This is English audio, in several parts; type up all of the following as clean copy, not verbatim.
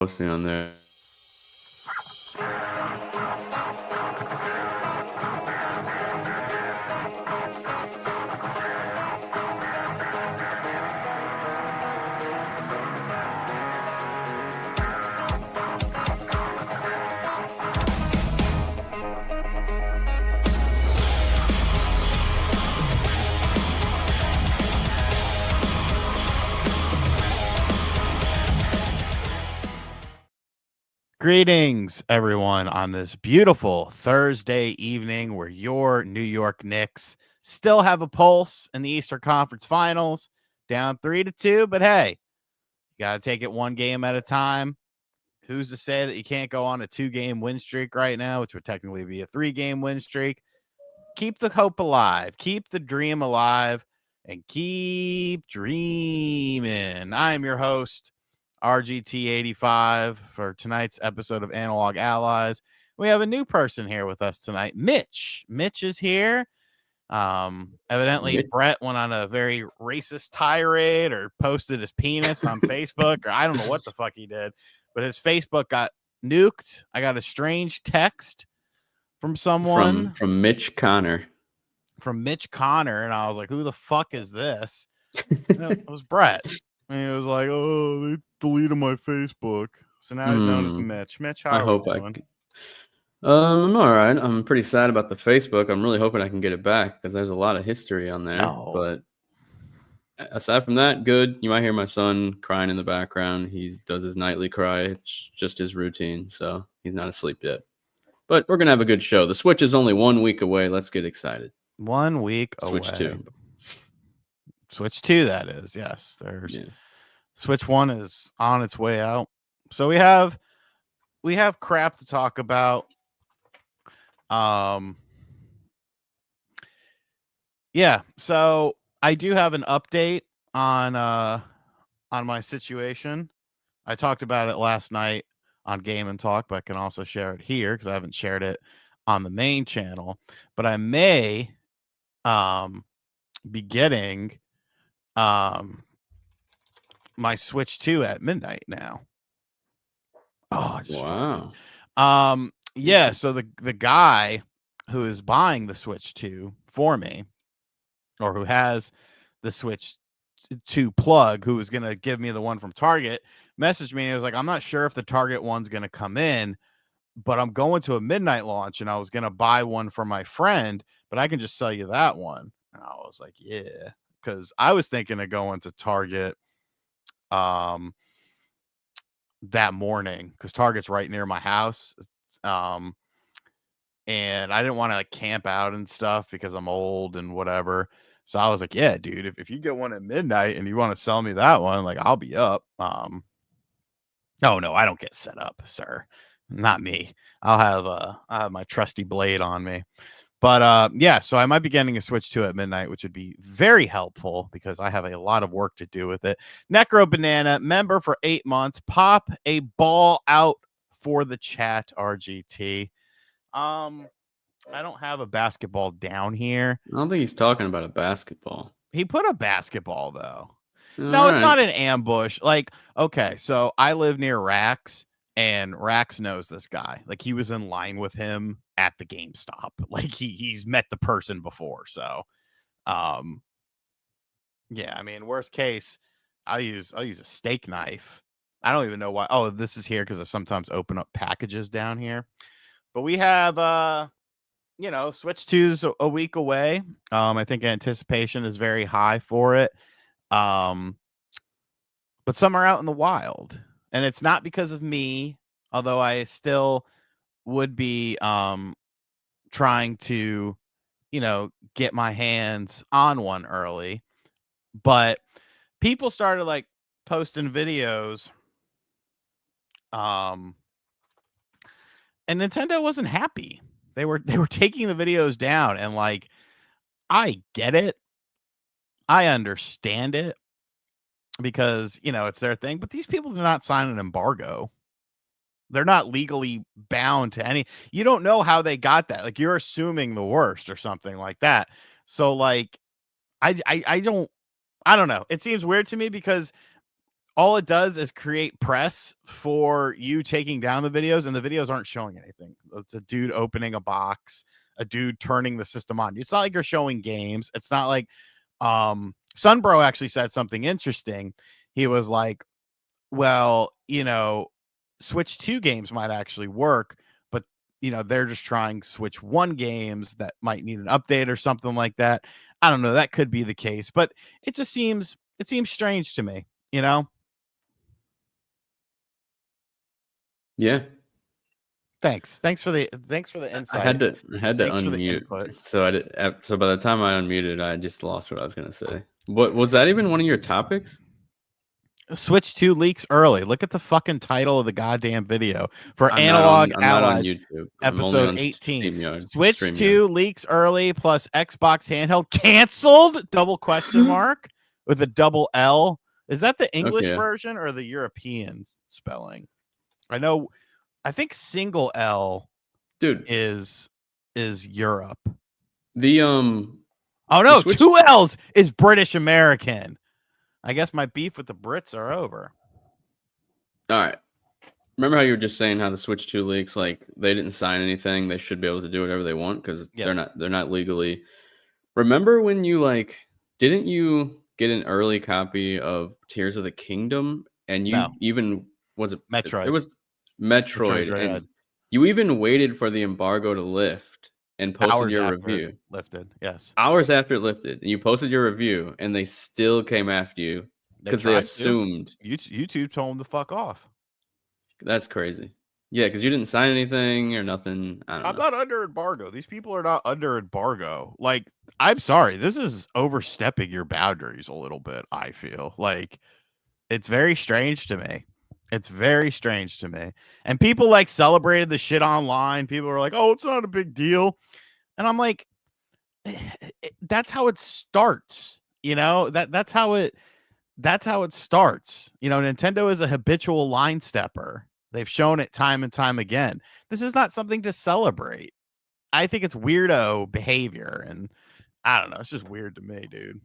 posting on there. Greetings, everyone, on this beautiful Thursday evening where your New York Knicks still have a pulse in the Eastern Conference Finals, down 3-2. But hey, you got to take it one game at a time. Who's to say that you can't go on a 2-game win streak right now, which would technically be a 3-game win streak? Keep the hope alive, keep the dream alive, and keep dreaming. I am your host, RGT85, for tonight's episode of Analog Allies. We have a new person here with us tonight, Mitch. Mitch is here. Evidently, Brett went on a very racist tirade or posted his penis on Facebook, or I don't know what the fuck he did, but his Facebook got nuked. I got a strange text from someone from Mitch Connor. And I was like, who the fuck is this? It was Brett. And he was like, oh, they deleted my Facebook. So now he's known as Mitch. Mitch, how are you doing? I'm all right. I'm pretty sad about the Facebook. I'm really hoping I can get it back because there's a lot of history on there. No. But aside from that, good. You might hear my son crying in the background. He does his nightly cry. It's just his routine, so he's not asleep yet. But we're going to have a good show. The Switch is only 1 week away. Let's get excited. 1 week Switch away. 2. Switch 2, that is. Yes, there's Switch 1 is on its way out. So we have crap to talk about. Yeah, so I do have an update on my situation. I talked about it last night on Game and Talk, but I can also share it here because I haven't shared it on the main channel. But I may be getting my Switch 2 at midnight now. Oh, wow. Yeah, so the guy who is buying the Switch 2 for me, or who has the Switch 2 plug, who was going to give me the one from Target, messaged me and he was like, I'm not sure if the Target one's going to come in, but I'm going to a midnight launch and I was going to buy one for my friend, but I can just sell you that one. And I was like, yeah, because I was thinking of going to Target that morning because Target's right near my house. And I didn't want to like camp out and stuff because I'm old and whatever. So I was like, yeah, dude, if you get one at midnight and you want to sell me that one, like I'll be up. Oh no, I don't get set up, sir. Not me. I'll have my trusty blade on me. But yeah, so I might be getting a Switch 2 at midnight, which would be very helpful because I have a lot of work to do with it. Necro Banana, member for 8 months. Pop a ball out for the chat, RGT. I don't have a basketball down here. I don't think he's talking about a basketball. He put a basketball, though. No, it's not an ambush. Like, okay, so I live near Rax, and Rax knows this guy. Like, he was in line with him at the GameStop. Like, he's met the person before. So, yeah, I mean, worst case, I'll use a steak knife. I don't even know why. Oh, this is here because I sometimes open up packages down here. But we have Switch 2's a week away. I think anticipation is very high for it. But some are out in the wild. And it's not because of me, although I still would be trying to, get my hands on one early. But people started like posting videos. And Nintendo wasn't happy. They were taking the videos down, and like, I get it. I understand it because, it's their thing, but these people did not sign an embargo. They're not legally bound to any. You don't know how they got that. Like, you're assuming the worst or something like that. So like, I don't know. It seems weird to me because all it does is create press for you taking down the videos, and the videos aren't showing anything. It's a dude opening a box, a dude turning the system on. It's not like you're showing games. It's not like Sunbro actually said something interesting. He was like, well, Switch 2 games might actually work, but they're just trying Switch 1 games that might need an update or something like that. I don't know. That could be the case, but it seems strange to me, Yeah. Thanks for the insight. I had to Thanks for the unmute. input. So by the time I unmuted, I just lost what I was gonna say. What was that even one of your topics? Switch 2 leaks early. Look at the fucking title of the goddamn video for I'm Analog not on Allies, YouTube. I'm only episode on 18. StreamYard. Switch 2 leaks early plus Xbox handheld canceled? Double question mark with a double L. Is that the English version or the European spelling? I think single L, dude, is Europe. The oh no, Switch... 2 L's is British American. I guess my beef with the Brits are over. All right. Remember how you were just saying how the Switch 2 leaks, like they didn't sign anything, they should be able to do whatever they want because they're not legally. Remember when you didn't you get an early copy of Tears of the Kingdom and you even was it Metroid? It was Metroid and you even waited for the embargo to lift and posted your review. Lifted, yes. Hours after it lifted, and you posted your review, and they still came after you because they assumed YouTube told them to fuck off. That's crazy. Yeah, because you didn't sign anything or nothing. I'm not under embargo. These people are not under embargo. Like, I'm sorry, this is overstepping your boundaries a little bit. I feel like it's very strange to me. It's very strange to me. And people celebrated the shit online. People were like, "Oh, it's not a big deal," and I'm like, that's how it starts. That's how it starts. Nintendo is a habitual line stepper. They've shown it time and time again. This is not something to celebrate. I think it's weirdo behavior, and I don't know. It's just weird to me, dude.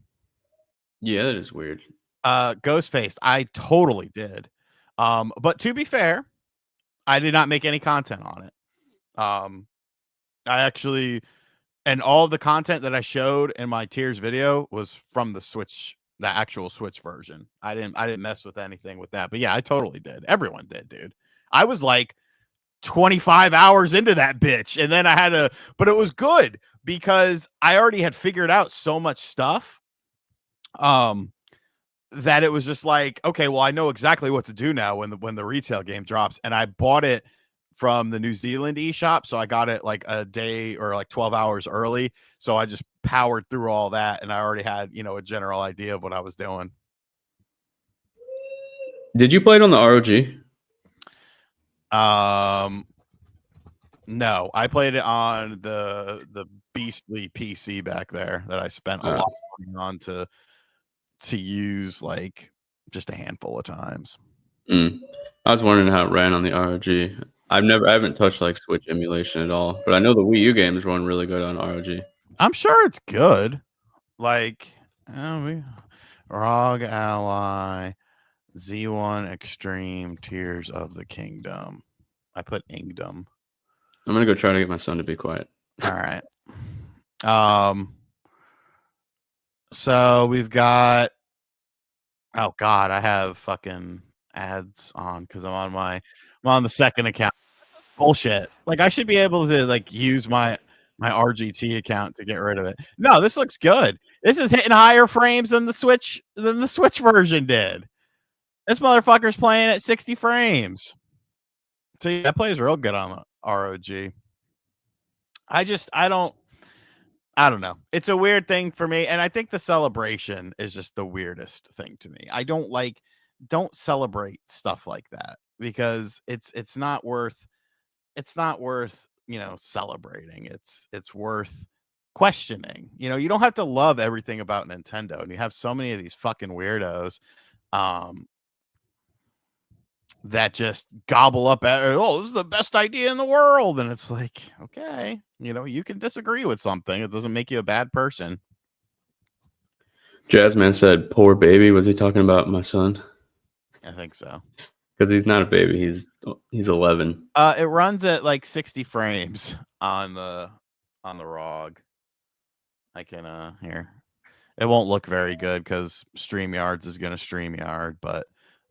Yeah, that is weird. Ghostface, I totally did. But to be fair, I did not make any content on it. I actually, and all the content that I showed in my Tears video was from the Switch, the actual Switch version. I didn't mess with anything with that. But yeah, I totally did. Everyone did, dude. I was like 25 hours into that bitch, and then I had to, but it was good because I already had figured out so much stuff. That it was just like, okay, well, I know exactly what to do now when the retail game drops. And I bought it from the New Zealand eShop, so I got it like a day or like 12 hours early. So I just powered through all that, and I already had a general idea of what I was doing. Did you play it on the ROG? No, I played it on the beastly PC back there that I spent a lot of money on to use like just a handful of times. I was wondering how it ran on the ROG. I haven't touched like Switch emulation at all, but I know the Wii U games run really good on ROG. I'm sure it's good. Like ROG Ally Z1 Extreme Tears of the Kingdom. I put Ingdom. I'm gonna go try to get my son to be quiet. All right. So we've got, oh God, I have fucking ads on because I'm on the second account. Bullshit. Like I should be able to like use my RGT account to get rid of it. No, this looks good. This is hitting higher frames than the Switch version did. This motherfucker's playing at 60 frames. So yeah, that plays real good on the ROG. I don't know. It's a weird thing for me. And I think the celebration is just the weirdest thing to me. I don't celebrate stuff like that because it's not worth celebrating. It's worth questioning. You don't have to love everything about Nintendo, and you have so many of these fucking weirdos that just gobble up at, oh, this is the best idea in the world. And it's like, okay, you can disagree with something. It doesn't make you a bad person. Jazzman said, poor baby. Was he talking about my son? I think so. Because he's not a baby. He's 11. It runs at like 60 frames on the ROG. I can here. It won't look very good because StreamYards is gonna StreamYard, but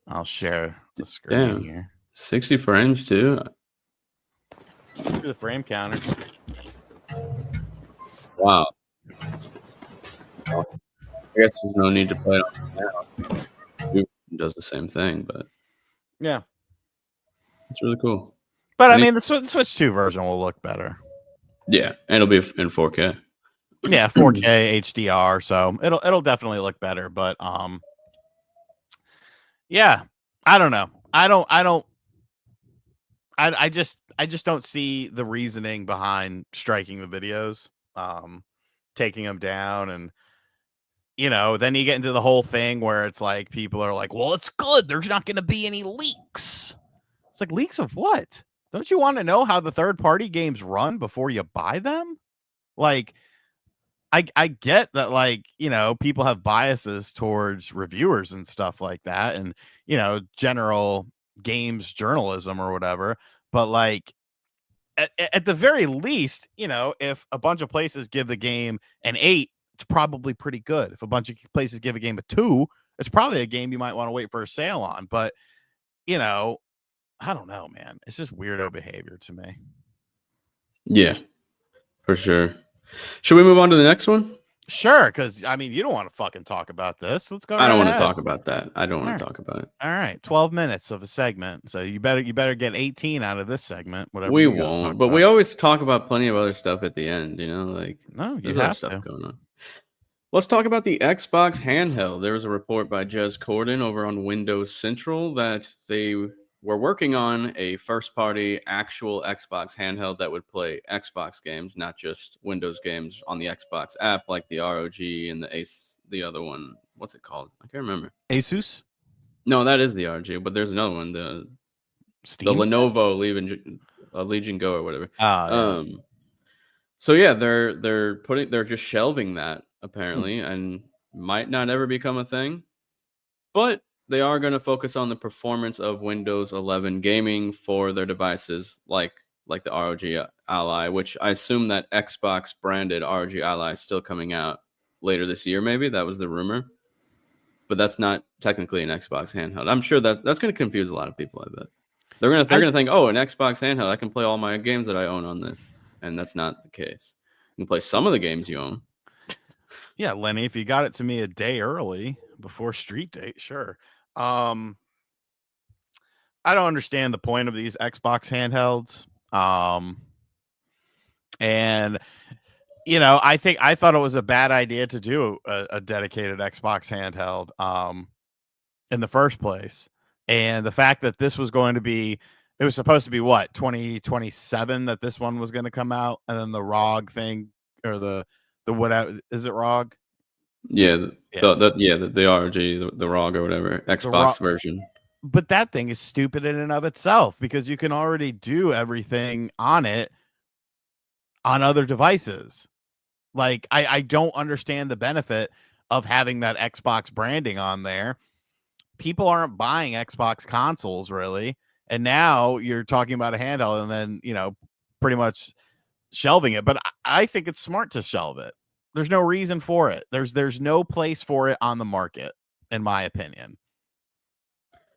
I'll share the screen here. 60 frames too. Look at the frame counter. Wow. I guess there's no need to play it on now. It does the same thing, but yeah, it's really cool. But I mean, the Switch 2 version will look better. Yeah, and it'll be in 4K. Yeah, 4K HDR, so it'll definitely look better. But yeah, I don't know. I just don't see the reasoning behind striking the videos, taking them down, and then you get into the whole thing where it's like people are like, well, it's good. There's not going to be any leaks. It's like, leaks of what? Don't you want to know how the third-party games run before you buy them? Like, I get that, like, people have biases towards reviewers and stuff like that, and general games journalism or whatever. But like, at the very least, if a bunch of places give the game an 8, it's probably pretty good. If a bunch of places give a game a 2, it's probably a game you might want to wait for a sale on. But I don't know, man. It's just weirdo behavior to me. Yeah, for sure. Should we move on to the next one? Sure, because I mean, you don't want to fucking talk about this. Let's go. I don't want to talk about that. I don't want to talk about it. All right, 12 minutes of a segment. So you better get 18 out of this segment. Whatever. We won't, but we always talk about plenty of other stuff at the end. Like, no, you there's have other stuff going on. Let's talk about the Xbox handheld. There was a report by Jez Corden over on Windows Central that they were working on a first-party actual Xbox handheld that would play Xbox games, not just Windows games on the Xbox app, like the ROG and the other one. What's it called? I can't remember. Asus? No, that is the ROG, but there's another one, the Lenovo Legion Go or whatever. Yeah. So yeah, they're just shelving that apparently, and might not ever become a thing, but they are going to focus on the performance of Windows 11 gaming for their devices, like the ROG Ally, which I assume that Xbox branded ROG Ally is still coming out later this year. Maybe that was the rumor, but that's not technically an Xbox handheld. I'm sure that's going to confuse a lot of people. I bet they're gonna think, oh, an Xbox handheld, I can play all my games that I own on this, and that's not the case. You can play some of the games you own. Yeah, Lenny, if you got it to me a day early before street date, sure. I don't understand the point of these Xbox handhelds. And I thought it was a bad idea to do a dedicated Xbox handheld in the first place. And the fact that this was going to be, it was supposed to be what, 2027 that this one was going to come out, and then the ROG thing, or the whatever, is it ROG? Yeah, the ROG, the ROG or whatever, Xbox version. But that thing is stupid in and of itself, because you can already do everything on it on other devices. Like, I don't understand the benefit of having that Xbox branding on there. People aren't buying Xbox consoles really, and now you're talking about a handheld and then pretty much shelving it. But I think it's smart to shelve it. There's no reason for it. There's no place for it on the market, in my opinion.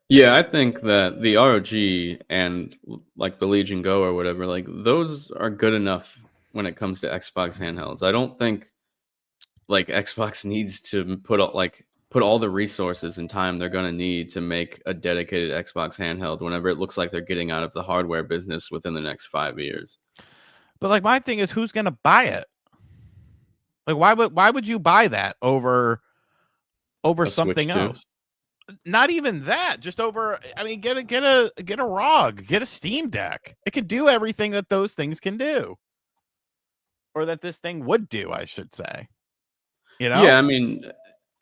Yeah, I think that the ROG and like the Legion Go or whatever, like those are good enough when it comes to Xbox handhelds. I don't think like Xbox needs to put all the resources and time they're going to need to make a dedicated Xbox handheld whenever it looks like they're getting out of the hardware business within the next 5 years. But like, my thing is, who's going to buy it? Like, why would you buy that over something else? Not even that, just over, I mean, get a ROG, get a Steam Deck. It can do everything that those things can do, or that this thing would do, I should say. Yeah, I mean,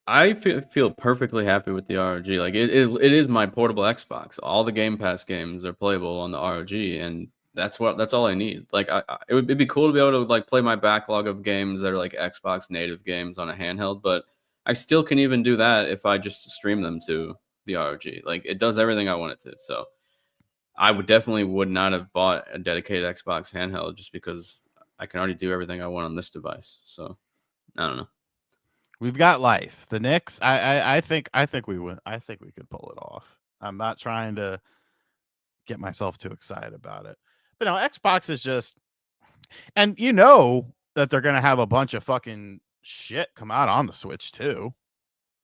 I feel perfectly happy with the ROG. Like it is my portable Xbox. All the Game Pass games are playable on the ROG, and that's all I need. Like it'd be cool to be able to like play my backlog of games that are like Xbox native games on a handheld, but I still can even do that if I just stream them to the ROG. Like it does everything I want it to. So I would not have bought a dedicated Xbox handheld just because I can already do everything I want on this device. So I don't know. We've got life. The Knicks, I think we win. I think we could pull it off. I'm not trying to get myself too excited about it. But no, Xbox is just, and you know that they're gonna have a bunch of fucking shit come out on the Switch too.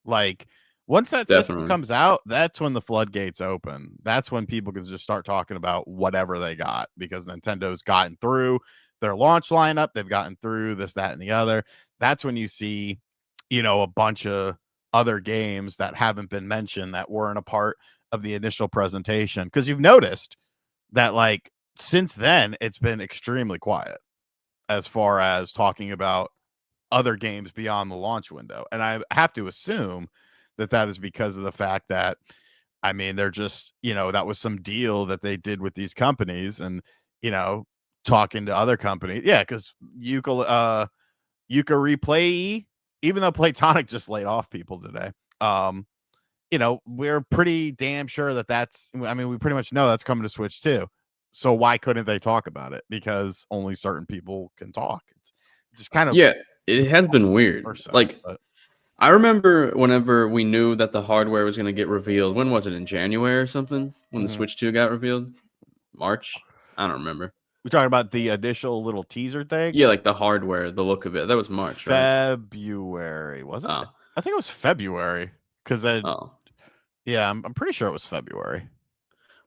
Like once that system Definitely. comes out, that's when the floodgates open. That's when people can just start talking about whatever they got because Nintendo's gotten through their launch lineup. They've gotten through this, that, and the other. That's when you see, a bunch of other games that haven't been mentioned that weren't a part of the initial presentation. Because you've noticed that, like, since then, it's been extremely quiet as far as talking about other games beyond the launch window. And I have to assume that that is because of the fact that, I mean, they're just, that was some deal that they did with these companies and, talking to other companies. Yeah, because Yuka Replay, even though Platonic just laid off people today, we're pretty damn sure we pretty much know that's coming to Switch too. So why couldn't they talk about it? Because only certain people can talk. It's just kind of it has been weird. I remember whenever we knew that the hardware was going to get revealed. When was it? In January or something? When the Switch 2 got revealed? March? I don't remember. We're talking about the initial little teaser thing? Yeah, like the hardware, the look of it. That was March, right? February, wasn't it? I think it was February. Because yeah, I'm pretty sure it was February.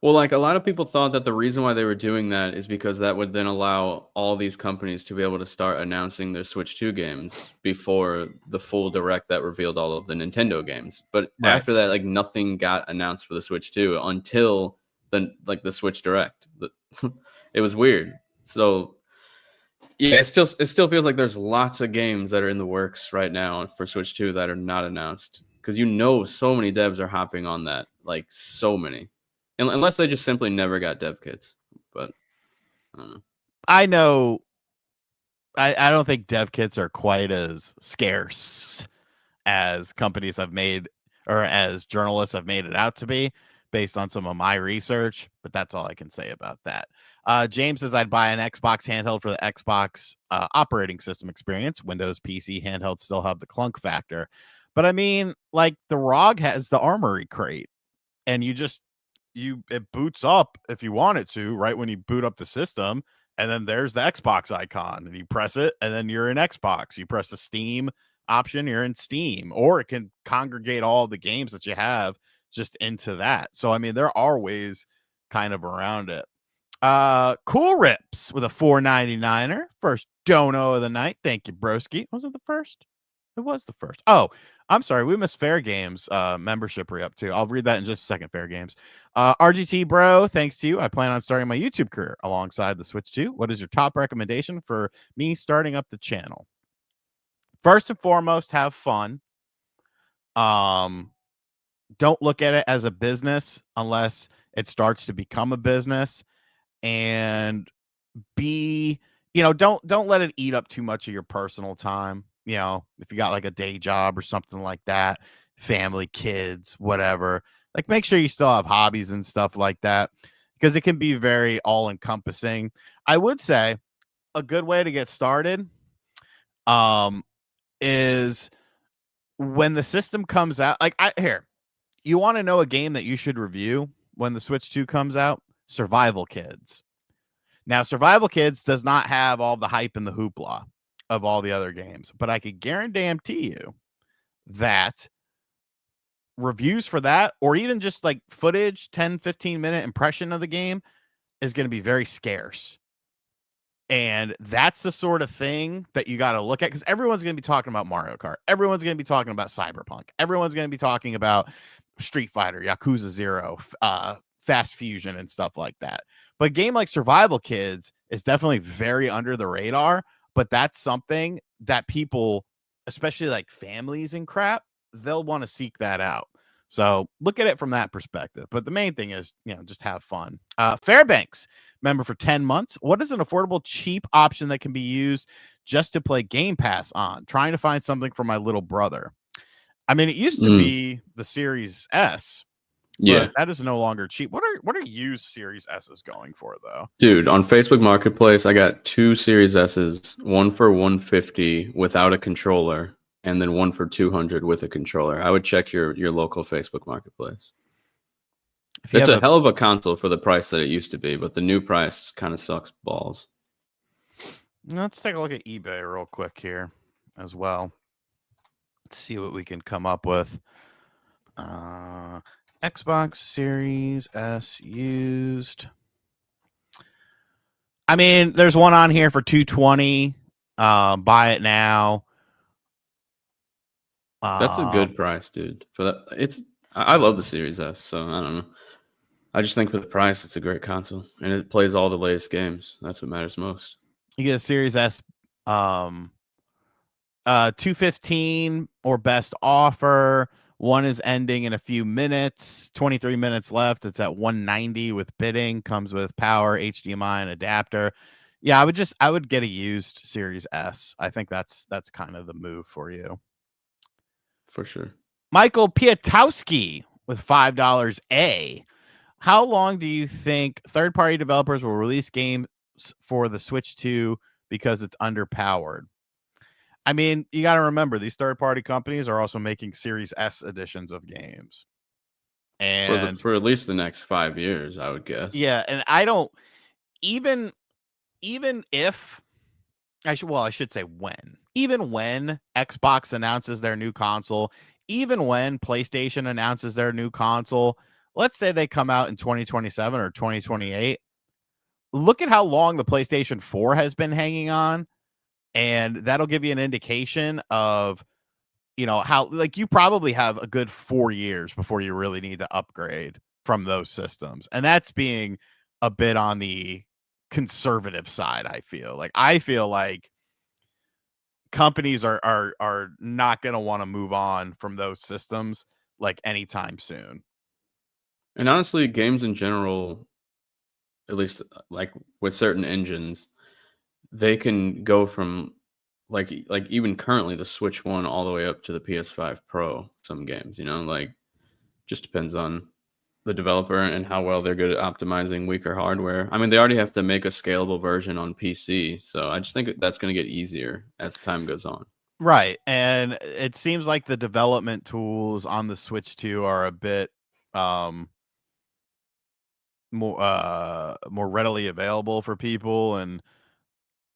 Well, like a lot of people thought that the reason why they were doing that is because that would then allow all these companies to be able to start announcing their Switch 2 games before the full direct that revealed all of the Nintendo games. But after that, like nothing got announced for the Switch 2 until the Switch Direct. It was weird. So yeah, it still feels like there's lots of games that are in the works right now for Switch 2 that are not announced because so many devs are hopping on that, like so many. Unless they just simply never got dev kits. But I don't know. I know. I don't think dev kits are quite as scarce as companies have made or as journalists have made it out to be based on some of my research. But that's all I can say about that. James says I'd buy an Xbox handheld for the Xbox operating system experience. Windows PC handhelds still have the clunk factor. But I mean, like the ROG has the Armory crate and it boots up if you want it to, right when you boot up the system, and then there's the Xbox icon, and you press it, and then you're in Xbox. You press the Steam option, you're in Steam, or it can congregate all the games that you have just into that. So, I mean, there are ways kind of around it. Cool Rips with a $4.99er. First dono of the night. Thank you, broski. Was it the first? It was the first. Oh, I'm sorry. We missed Fair Games membership re-up too. I'll read that in just a second. Fair Games. RGT bro, thanks to you. I plan on starting my YouTube career alongside the Switch 2. What is your top recommendation for me starting up the channel? First and foremost, have fun. Don't look at it as a business unless it starts to become a business. And don't let it eat up too much of your personal time. If you got like a day job or something like that, family, kids, whatever, like make sure you still have hobbies and stuff like that because it can be very all encompassing. I would say a good way to get started is when the system comes out. Like you want to know a game that you should review when the Switch 2 comes out? Survival Kids. Now, Survival Kids does not have all the hype and the hoopla of all the other games, but I could guarantee you that reviews for that, or even just like footage, 10, 15-minute impression of the game is going to be very scarce. And that's the sort of thing that you got to look at because everyone's going to be talking about Mario Kart. Everyone's going to be talking about Cyberpunk. Everyone's going to be talking about Street Fighter, Yakuza 0, Fast Fusion and stuff like that. But a game like Survival Kids is definitely very under the radar, but that's something that people, especially like families and crap, they'll want to seek that out. So look at it from that perspective. But the main thing is, just have fun. Fairbanks, member for 10 months. What is an affordable, cheap option that can be used just to play Game Pass on? Trying to find something for my little brother. I mean, it used to be the Series S. Yeah, but that is no longer cheap. What are used Series S's going for though? dude, on Facebook Marketplace, I got 2 Series S's, one for 150 without a controller, and then one for 200 with a controller. I would check your local Facebook Marketplace. If you It's have a a hell of a console for the price that it used to be, but the new price kind of sucks balls. Let's take a look at eBay real quick here as well. Let's see what we can come up with. Xbox Series S used. I mean, there's one on here for 220. Buy it now. That's a good price, dude. For that, I love the Series S, so I don't know. I just think for the price, it's a great console, and it plays all the latest games. That's what matters most. You get a Series S, 215 or best offer. One is ending in a few minutes. 23 minutes left. It's at 190 with bidding. Comes with power, HDMI, and adapter. Yeah, I would get a used Series S. I think that's kind of the move for you. For sure. Michael Piatowski with $5 A. How long do you think third-party developers will release games for the Switch 2 because it's underpowered? I mean, you got to remember these third-party companies are also making Series S editions of games. And For at least the next 5 years, I would guess. yeah, and I don't even if I should say when. Even when Xbox announces their new console, even when PlayStation announces their new console, let's say they come out in 2027 or 2028. Look at how long the PlayStation 4 has been hanging on, and that'll give you an indication of how, like, you probably have a good 4 years before you really need to upgrade from those systems. And that's being a bit on the conservative side. I feel like companies are not going to want to move on from those systems like anytime soon. And honestly, games in general, at least like with certain engines, they can go from like even currently the Switch 1 all the way up to the PS5 Pro. Some games, like just depends on the developer and how well they're good at optimizing weaker hardware. I mean, they already have to make a scalable version on PC, so I just think that's going to get easier as time goes on. Right. And it seems like the development tools on the Switch 2 are a bit more readily available for people, and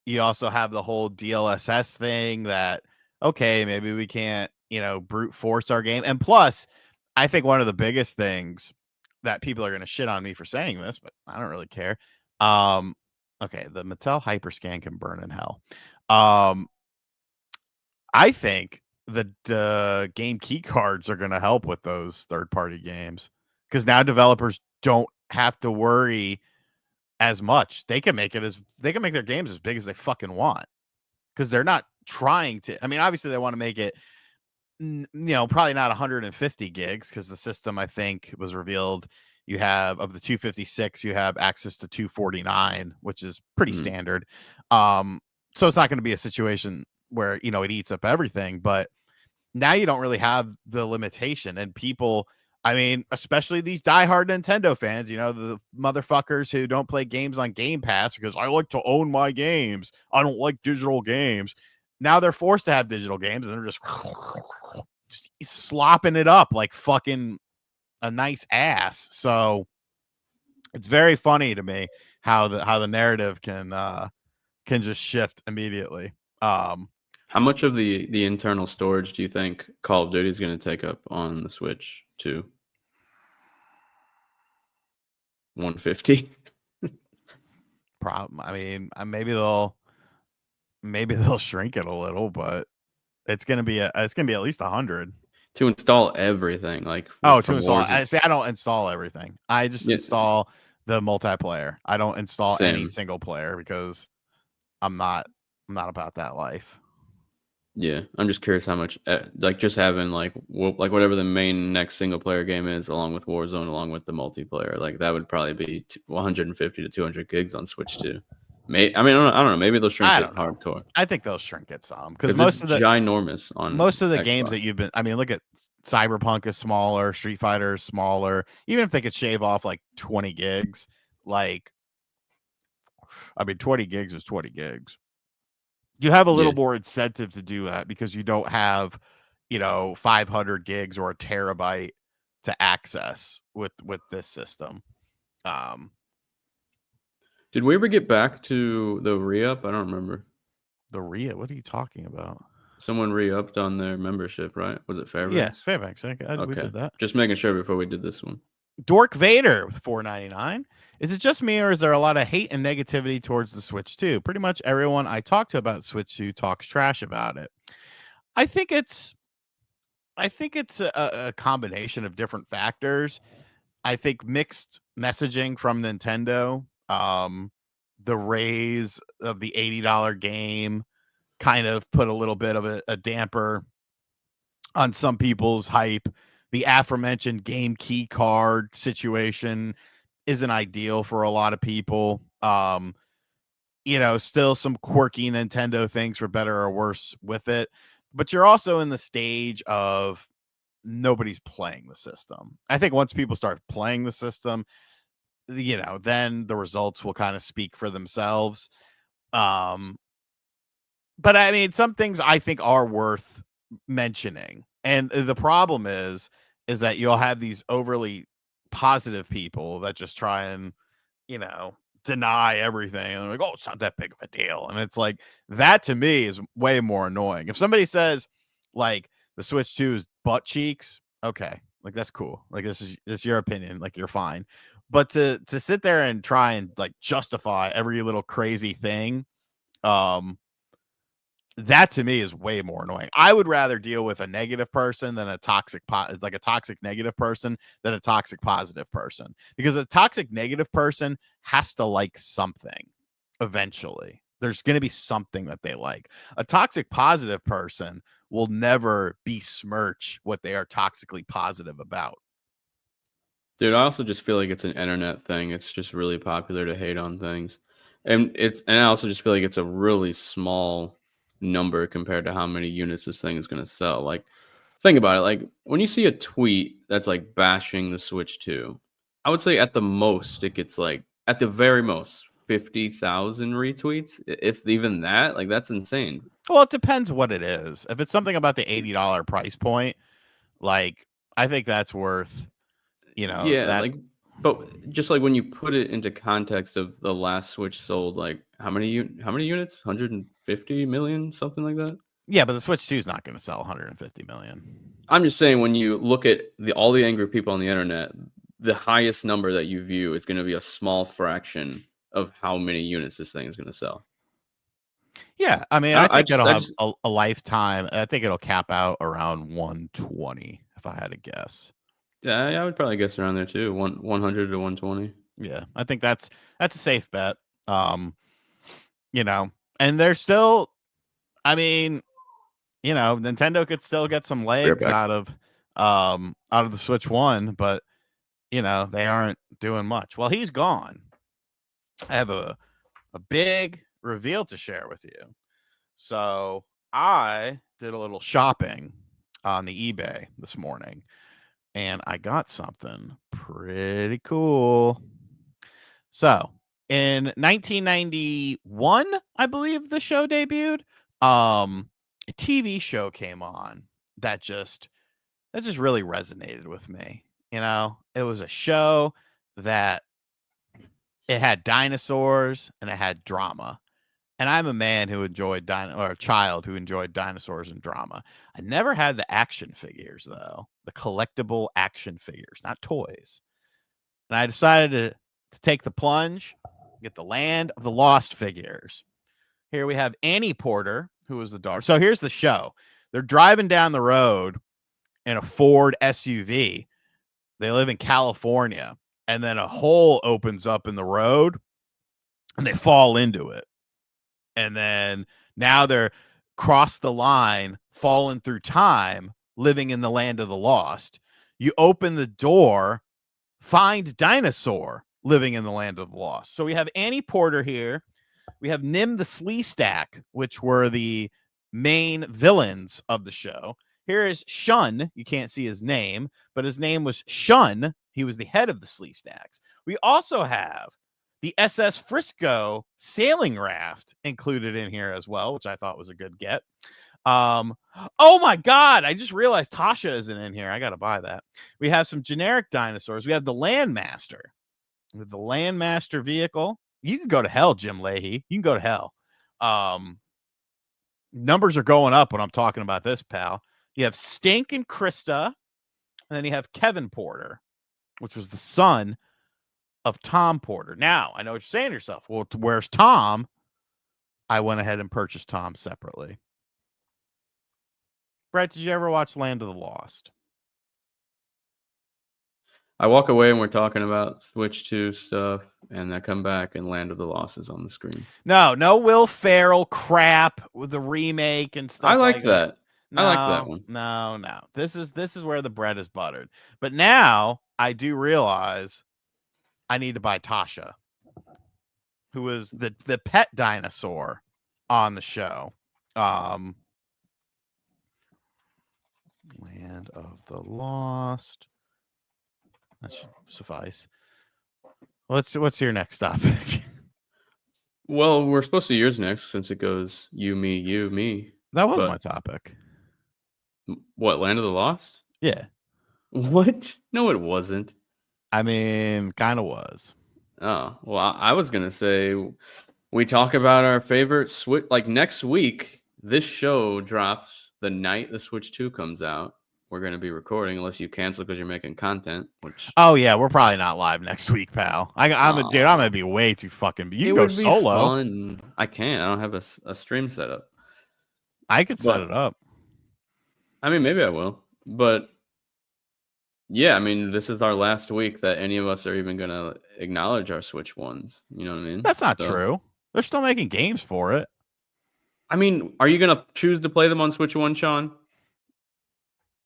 you also have the whole DLSS thing that, okay, maybe we can't, brute force our game. And plus, I think one of the biggest things that people are going to shit on me for saying this, but I don't really care. Okay, the Mattel Hyperscan can burn in hell. I think the game key cards are going to help with those third-party games because now developers don't have to worry as much. They can make their games as big as they fucking want because they're not trying to. I mean, obviously they want to make it, probably not 150 gigs because the system, I think, was revealed. You have, of the 256, you have access to 249, which is pretty standard. So it's not going to be a situation where, it eats up everything, but now you don't really have the limitation. And people, I mean, especially these diehard Nintendo fans, the motherfuckers who don't play games on Game Pass because I like to own my games. I don't like digital games. Now they're forced to have digital games and they're just slopping it up like fucking a nice ass. So it's very funny to me how the narrative can just shift immediately. How much of the internal storage do you think Call of Duty is going to take up on the Switch 2? 150? I mean, maybe they'll shrink it a little, but it's gonna be at least 100 To install everything, like to install. I don't install everything. I just install the multiplayer. I don't install any single player because I'm not about that life. Yeah, I'm just curious how much, like just having like whatever the main next single player game is, along with Warzone, along with the multiplayer, like that would probably be 150 to 200 gigs on Switch 2, I mean, I don't know. Maybe they'll shrink I it don't know. hardcore I think they'll shrink it some because because it's ginormous on most of the games that Xbox. you've been, I mean, look at Cyberpunk is smaller, Street Fighter is smaller. Even if they could shave off like 20 gigs, like, I mean, 20 gigs is 20 gigs. You have a little Yeah. more incentive to do that because you don't have, 500 gigs or a terabyte to access with this system. Did we ever get back to the re-up? I don't remember. The RIA, what are you talking about? Someone re-upped on their membership, right? Was it Yeah, Fairbanks? Fairbanks. We Okay. did that. Just making sure before we did this one. Dork Vader with $4.99. Is it just me or is there a lot of hate and negativity towards the Switch 2? Pretty much everyone I talk to about Switch 2 talks trash about it. I think it's a combination of different factors. I think mixed messaging from Nintendo, the raise of the $80 game kind of put a little bit of a damper on some people's hype. The aforementioned game key card situation isn't ideal for a lot of people. Still some quirky Nintendo things for better or worse with it. But you're also in the stage of nobody's playing the system. I think once people start playing the system, then the results will kind of speak for themselves. But I mean, some things I think are worth mentioning. And the problem is that you'll have these overly positive people that just try and, deny everything. And they're like, oh, it's not that big of a deal. And it's like, that to me is way more annoying. If somebody says, like, the Switch 2 is butt cheeks, okay, like, that's cool. Like, this is your opinion. Like, you're fine. But to sit there and try and, like, justify every little crazy thing, that to me is way more annoying. I would rather deal with a negative person than a toxic negative person than a toxic positive person, because a toxic negative person has to like something eventually. There's going to be something that they like. A toxic positive person will never besmirch what they are toxically positive about. Dude, I also just feel like it's an internet thing. It's just really popular to hate on things. And I also just feel like it's a really small number compared to how many units this thing is going to sell. Like, think about it. Like, when you see a tweet that's like bashing the Switch 2, I would say at the most it gets like, at the very most, 50,000 retweets, if even that. Like, that's insane. Well, it depends what it is. If it's something about the $80 price point, like, I think that's worth, Yeah, that. like, but just like when you put it into context of the last Switch sold, like how many units? 150 million, something like that. Yeah, but the Switch 2 is not going to sell 150 million. I'm just saying, when you look at all the angry people on the internet, the highest number that you view is going to be a small fraction of how many units this thing is going to sell. Yeah, I mean, I think it'll I have just a lifetime. I think it'll cap out around 120 if I had to guess. Yeah, I would probably guess around there too. 100 to 120. Yeah, I think that's a safe bet. Um, and there's still, I mean, Nintendo could still get some legs out of the Switch 1, but they aren't doing much. Well, he's gone. I have a big reveal to share with you. So I did a little shopping on the eBay this morning, and I got something pretty cool. So in 1991, I believe the show debuted. A TV show came on that just really resonated with me. It was a show that it had dinosaurs and it had drama. And I'm a man who enjoyed or a child who enjoyed dinosaurs and drama. I never had the action figures though, the collectible action figures, not toys. And I decided to take the plunge, get the Land of the Lost figures. Here we have Annie Porter, who was the daughter. So here's the show. They're driving down the road in a Ford SUV. They live in California, and then a hole opens up in the road and they fall into it. And then now they're crossed the line, fallen through time, living in the Land of the Lost. You open the door, find dinosaur living in the Land of the Lost. So we have Annie Porter here We have Nim the Sleestack, which were the main villains of the show. Here is Shun. You can't see his name, but his name was Shun. He was the head of the Sleestacks. We also have the SS Frisco sailing raft included in here as well, which I thought was a good get. Oh my God, I just realized Tasha isn't in here. I got to buy that. We have some generic dinosaurs. We have the Landmaster with the Landmaster vehicle. You can go to hell, Jim Leahy. You can go to hell. Numbers are going up when I'm talking about this, pal. You have Stink and Krista, and then you have Kevin Porter, which was the son of Tom Porter. Now, I know what you're saying to yourself. Well, where's Tom? I went ahead and purchased Tom separately. Brett, did you ever watch Land of the Lost? I walk away and we're talking about Switch 2 stuff, and I come back and Land of the Lost is on the screen. No Will Ferrell crap with the remake and stuff. I liked like that. I liked that one. No. This is where the bread is buttered. But now I do realize I need to buy Tasha, who is the pet dinosaur on the show. Land of the Lost. That should suffice. What's your next topic? Well, we're supposed to yours next since it goes you, me. That was my topic. What, Land of the Lost? Yeah. What? No, it wasn't. I mean, kind of was. Oh, well, I was going to say we talk about our favorite Switch. Like next week, this show drops the night the Switch 2 comes out. We're going to be recording unless you cancel because you're making content. Which yeah, we're probably not live next week, pal. I'm gonna be way too fucking. You can go solo. Fun. I can't. I don't have a stream set up. I could set it up. I mean, maybe I will. But yeah, I mean, this is our last week that any of us are even gonna acknowledge our Switch ones. You know what I mean? That's not true. They're still making games for it. I mean, are you gonna choose to play them on Switch 1, Sean?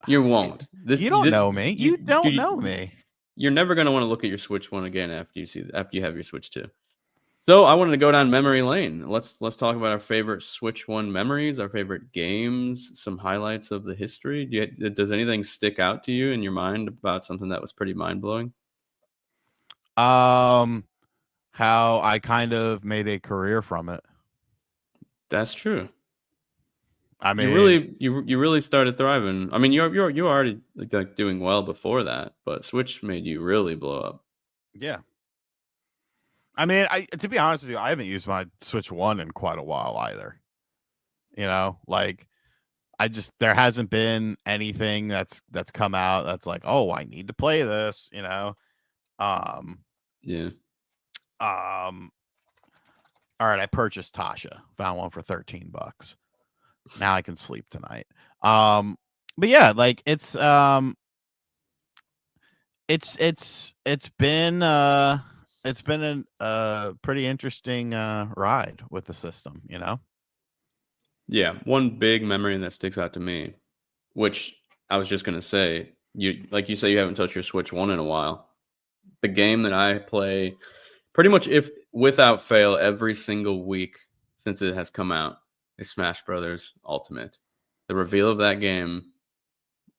You won't. You don't know me. You don't know me. You're never gonna want to look at your Switch 1 again after you have your Switch 2. So I wanted to go down memory lane. Let's talk about our favorite Switch 1 memories, our favorite games, some highlights of the history. Does anything stick out to you in your mind about something that was pretty mind blowing? How I kind of made a career from it. That's true. I mean, you really started thriving. I mean, you're already like doing well before that, but Switch made you really blow up. Yeah. I mean, to be honest with you, I haven't used my Switch 1 in quite a while either. You know, like there hasn't been anything that's come out that's like, oh, I need to play this, you know. Yeah. All right, I purchased Tasha. Found one for $13. Now I can sleep tonight. But yeah, like it's been a pretty interesting ride with the system, you know. Yeah, one big memory that sticks out to me, which I was just gonna say, you say you haven't touched your Switch 1 in a while. The game that I play pretty much without fail every single week since it has come out is Smash Brothers Ultimate. The reveal of that game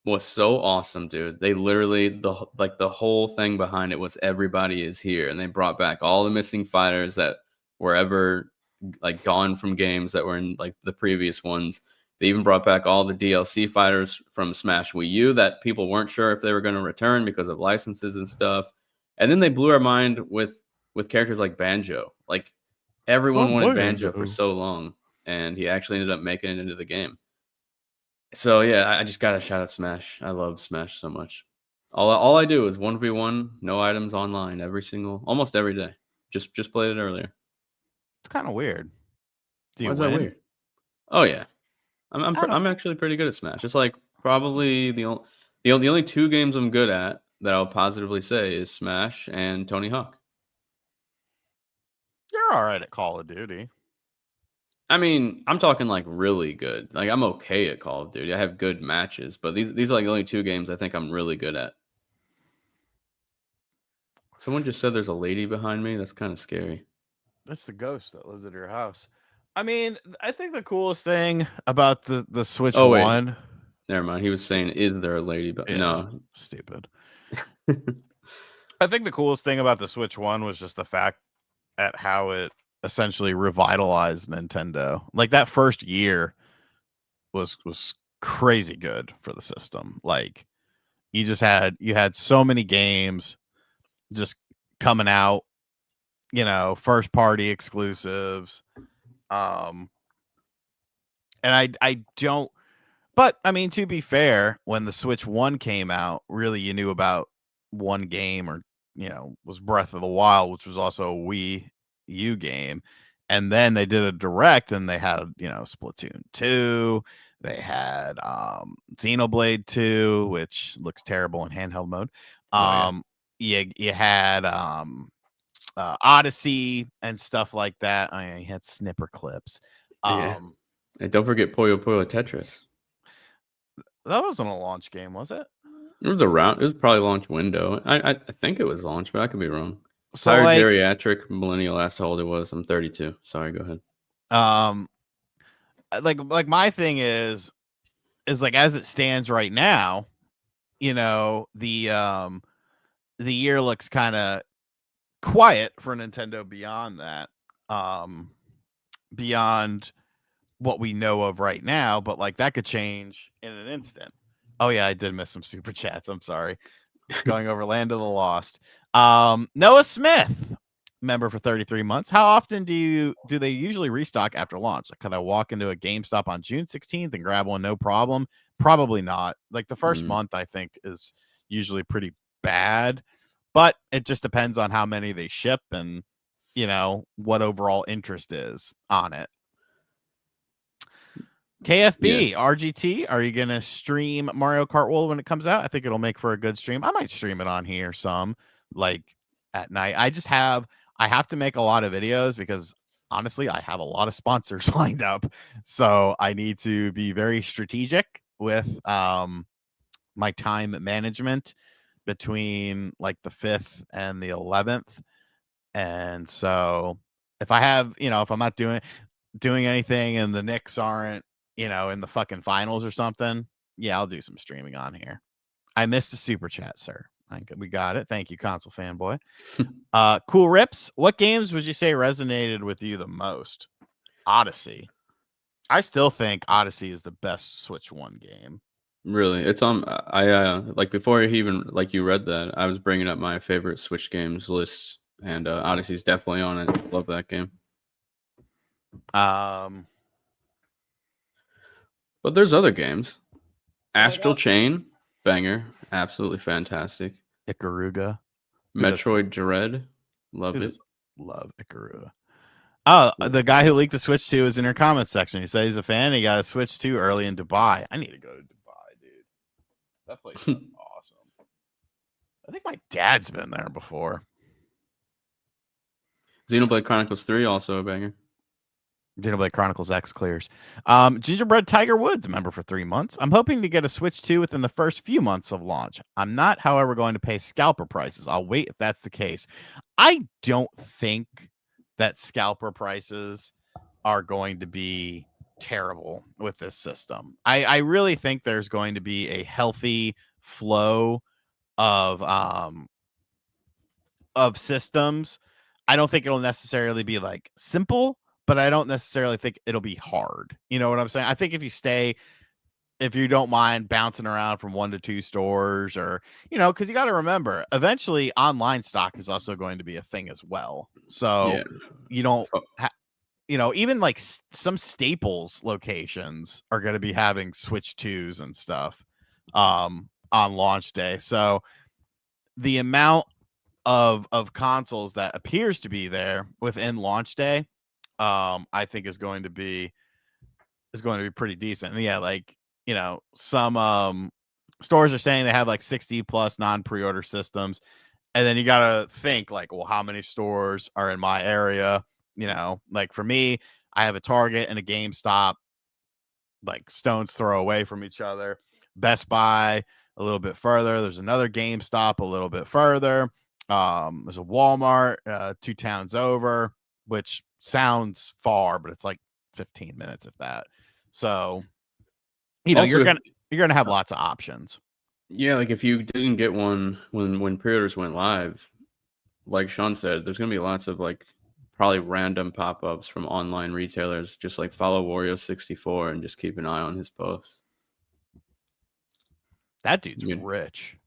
was so awesome, dude. They literally the whole thing behind it was everybody is here, and they brought back all the missing fighters that were ever like gone from games that were in like the previous ones. They even brought back all the DLC fighters from Smash Wii U that people weren't sure if they were going to return because of licenses and stuff. And then they blew our mind with characters like Banjo. Like everyone wanted Banjo for so long, and he actually ended up making it into the game. So yeah, I just gotta shout out Smash. I love Smash so much. All I do is 1v1, no items online almost every day. Just played it earlier. It's kind of weird. Why is that weird? Oh yeah, I'm actually pretty good at Smash. It's like probably the only two games I'm good at that I'll positively say is Smash and Tony Hawk. You're all right at Call of Duty. I mean, I'm talking like really good. Like I'm okay at Call of Duty. I have good matches, but these are like the only two games I think I'm really good at. Someone just said there's a lady behind me. That's kind of scary. That's the ghost that lives at your house. I mean, I think the coolest thing about the Switch Oh wait, One, never mind. He was saying, "Is there a lady?" But yeah, no. stupid. I think the coolest thing about the Switch One was just the fact at how it essentially revitalized Nintendo. Like that first year was crazy good for the system. Like you had so many games just coming out, first party exclusives. Um and I don't, but I mean, to be fair, when the Switch 1 came out, really you knew about one game, or was Breath of the Wild, which was also a Wii U game. And then they did a direct and they had, Splatoon 2, they had Xenoblade 2, which looks terrible in handheld mode. Oh yeah. You had Odyssey and stuff like that. Oh, yeah, you had snipper clips. Yeah. Um And don't forget Puyo Puyo Tetris. that wasn't a launch game, was it? It was around. It was probably launch window. I think it was launch, but I could be wrong. So Tired like geriatric millennial asked how old it was. I'm 32. Sorry, go ahead. um like my thing is like, as it stands right now, the year looks kind of quiet for Nintendo beyond that. Beyond what we know of right now, but like that could change in an instant. Oh yeah, I did miss some super chats. I'm sorry. It's going over Land of the Lost. Noah Smith, member for 33 months. How often do they usually restock after launch? Like, could I walk into a GameStop on June 16th and grab one no problem? Probably not. Like the first month, I think, is usually pretty bad, but it just depends on how many they ship and what overall interest is on it. KFB, Yes. RGT, are you going to stream Mario Kart World when it comes out? I think it'll make for a good stream. I might stream it on here some, like at night. I have to make a lot of videos because honestly, I have a lot of sponsors lined up. So I need to be very strategic with my time management between like the 5th and the 11th. And so if I have, if I'm not doing anything and the Knicks aren't, in the fucking finals or something, yeah, I'll do some streaming on here. I missed a super chat, sir. We got it. Thank you, console fanboy. Cool Rips. What games would you say resonated with you the most? Odyssey. I still think Odyssey is the best Switch 1 game. Really, it's on. I like before he even like you read that, I was bringing up my favorite Switch games list, and Odyssey's definitely on it. Love that game. But there's other games. Astral Chain, banger, absolutely fantastic. Ikaruga. Metroid Dread, love Who it. does love Ikaruga? Oh, the guy who leaked the Switch 2 is in our comments section. He said he's a fan. He got a Switch 2 early in Dubai. I need to go to Dubai, dude. That place is awesome. I think my dad's been there before. Xenoblade Chronicles 3, also a banger. Xenoblade Chronicles X clears. Gingerbread Tiger Woods, member for 3 months. I'm hoping to get a Switch 2 within the first few months of launch. I'm not, however, going to pay scalper prices. I'll wait if that's the case. I don't think that scalper prices are going to be terrible with this system. I really think there's going to be a healthy flow of systems. I don't think it'll necessarily be like simple, but I don't necessarily think it'll be hard. You know what I'm saying? I think if you don't mind bouncing around from 1 to 2 stores, or because you got to remember, eventually online stock is also going to be a thing as well. So you don't even like some Staples locations are going to be having Switch 2s and stuff on launch day. So the amount of consoles that appears to be there within launch day, I think is going to be pretty decent. And yeah, like some stores are saying they have like 60 plus non-pre-order systems, and then you gotta think like, well, how many stores are in my area? Like for me, I have a Target and a GameStop, like stone's throw away from each other. Best Buy a little bit further. There's another GameStop a little bit further. There's a Walmart 2 towns over. which sounds far, but it's like 15 minutes if that. So, Also, you're gonna have lots of options. yeah, like if you didn't get one when pre-orders went live, like Sean said, there's gonna be lots of like probably random pop-ups from online retailers. Just like follow Wario64 and just keep an eye on his posts. That dude's rich.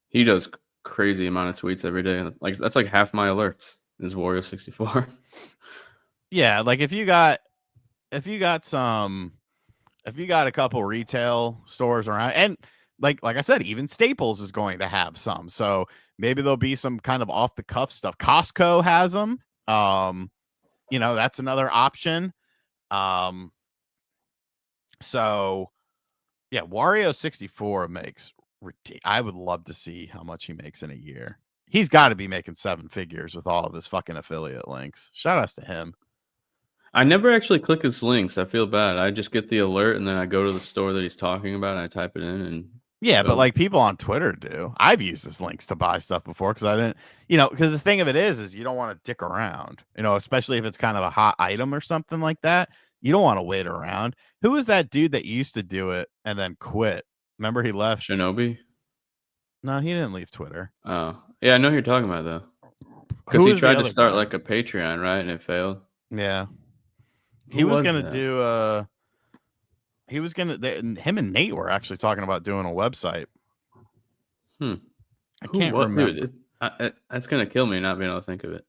He does crazy amount of tweets every day. Like that's like half my alerts is Wario64. Yeah, like if you got a couple retail stores around, and like I said, even Staples is going to have some. So maybe there'll be some kind of off the cuff stuff. Costco has them. That's another option. So yeah, Wario 64 makes. I would love to see how much he makes in a year. He's got to be making 7 figures with all of his fucking affiliate links. Shout outs to him. I never actually click his links. I feel bad. I just get the alert and then I go to the store that he's talking about and I type it in and yeah, but like people on Twitter do. I've used his links to buy stuff before because I didn't, because the thing of it is you don't want to dick around, especially if it's kind of a hot item or something like that. You don't want to wait around. Who was that dude that used to do it and then quit? Remember he left? Shinobi? No, he didn't leave Twitter. Oh, yeah, I know who you're talking about though. Because he tried to start like a Patreon, right? And it failed. Yeah. He was gonna do him and Nate were actually talking about doing a website. I can't remember. Dude, that's gonna kill me not being able to think of it.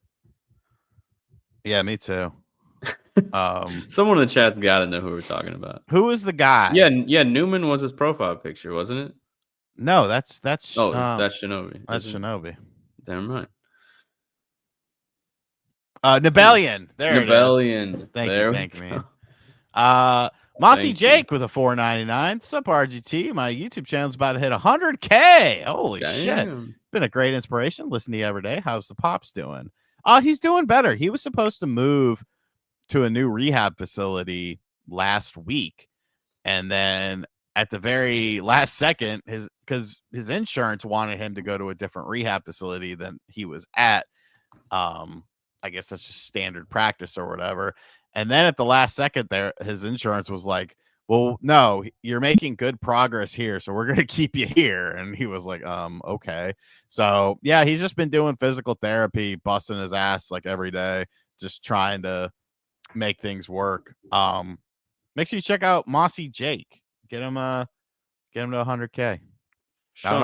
Yeah, me too. Someone in the chat's gotta know who we're talking about. Who was the guy? Yeah, Newman was his profile picture, wasn't it? No, that's that's Shinobi. That's Shinobi. Never mind. Nibellion. There Nibellion. It is. Thank you. Mossy Jake with a $4.99. Sup RGT? My YouTube channel's about to hit 100K. Holy shit! Been a great inspiration. Listen to you every day. How's the pops doing? He's doing better. He was supposed to move to a new rehab facility last week, and then at the very last second, because his insurance wanted him to go to a different rehab facility than he was at. I guess that's just standard practice or whatever. And then at the last second there, his insurance was like, well, no, you're making good progress here, so we're going to keep you here. And he was like, okay. So, yeah, he's just been doing physical therapy, busting his ass like every day, just trying to make things work. Make sure you check out Mossy Jake. Get him to 100K. Sean,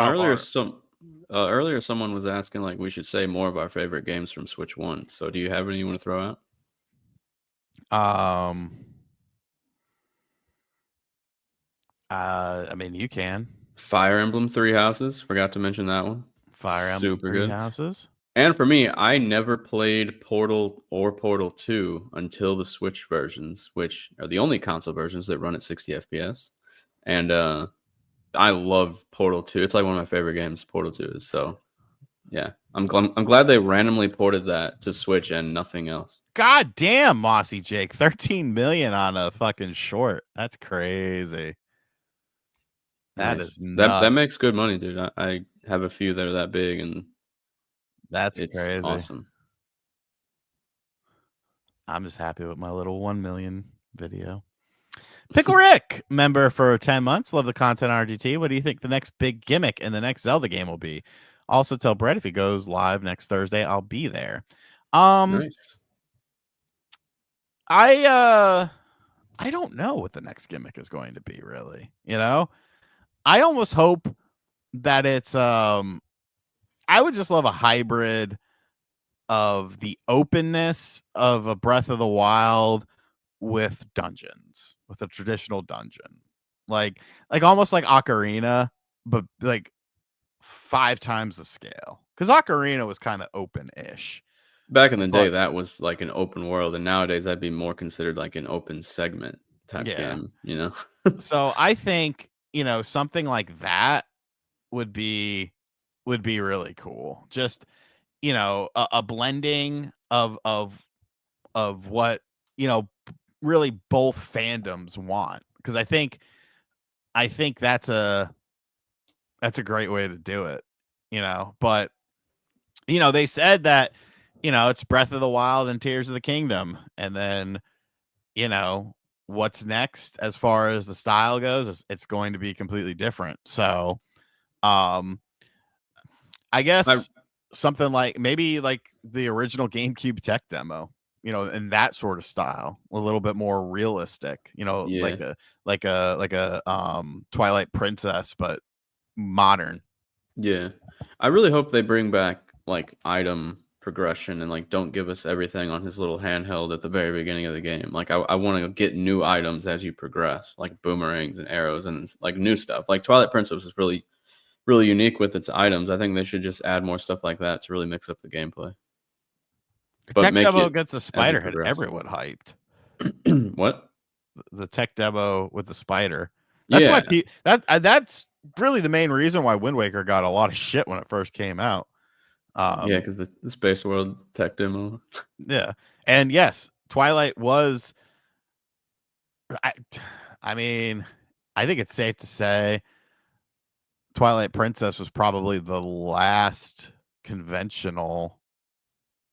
earlier someone was asking like we should say more of our favorite games from Switch 1. So do you have any you want to throw out? I mean, you can. Fire Emblem Three Houses. Forgot to mention that one. Fire Emblem Three Houses. And for me, I never played Portal or Portal 2 until the Switch versions, which are the only console versions that run at 60 FPS. And I love Portal 2. It's like one of my favorite games, Portal 2 is. So, yeah. I'm glad they randomly ported that to Switch and nothing else. God damn, Mossy Jake. 13 million on a fucking short. That's crazy. That is nuts. That makes good money, dude. I have a few that are that big, and it's crazy. Awesome. I'm just happy with my little 1 million video. Pickle Rick, member for 10 months. Love the content, RGT. What do you think the next big gimmick in the next Zelda game will be? Also, tell Brett if he goes live next Thursday, I'll be there. Nice. I don't know what the next gimmick is going to be, really. I almost hope that it's I would just love a hybrid of the openness of a Breath of the Wild with dungeons, with a traditional dungeon. Like almost like Ocarina, but like 5 times the scale. Because Ocarina was kind of open-ish. Back in the day, that was like an open world, and nowadays that'd be more considered like an open segment type game, So I think, something like that would be really cool. Just, a blending of what, really both fandoms want. Because I think that's a great way to do it, but they said that it's Breath of the Wild and Tears of the Kingdom. And then, what's next as far as the style goes, it's going to be completely different. So, I guess something like maybe like the original GameCube tech demo, in that sort of style, a little bit more realistic, Yeah. like a Twilight Princess, but modern. Yeah. I really hope they bring back like item progression and like don't give us everything on his little handheld at the very beginning of the game. Like I want to get new items as you progress, like boomerangs and arrows and like new stuff. Like Twilight Princess is really really unique with its items. I think they should just add more stuff like that to really mix up the gameplay. The But tech make demo it against the as you spider had progress. everyone hyped. What? The tech demo with the spider. That's why Yeah. that's really the main reason why Wind Waker got a lot of shit when it first came out. Yeah, because the Space World tech demo. Yeah, and yes, Twilight was. I, I mean, I think it's safe to say Twilight Princess was probably the last conventional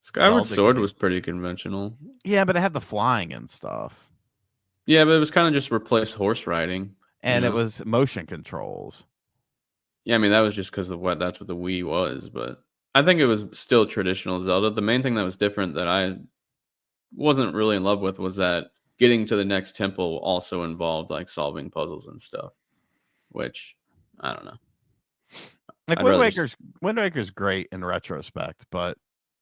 Skyward Zelda Sword game. was pretty conventional. Yeah, but it had the flying and stuff. Yeah, but it was kind of just replaced horse riding. And it was motion controls. Yeah, I mean that was just because of what that's what the Wii was, but I think it was still traditional Zelda. The main thing that was different that I wasn't really in love with was that getting to the next temple also involved like solving puzzles and stuff, which I don't know. Like I'd rather just Wind Waker's great in retrospect, but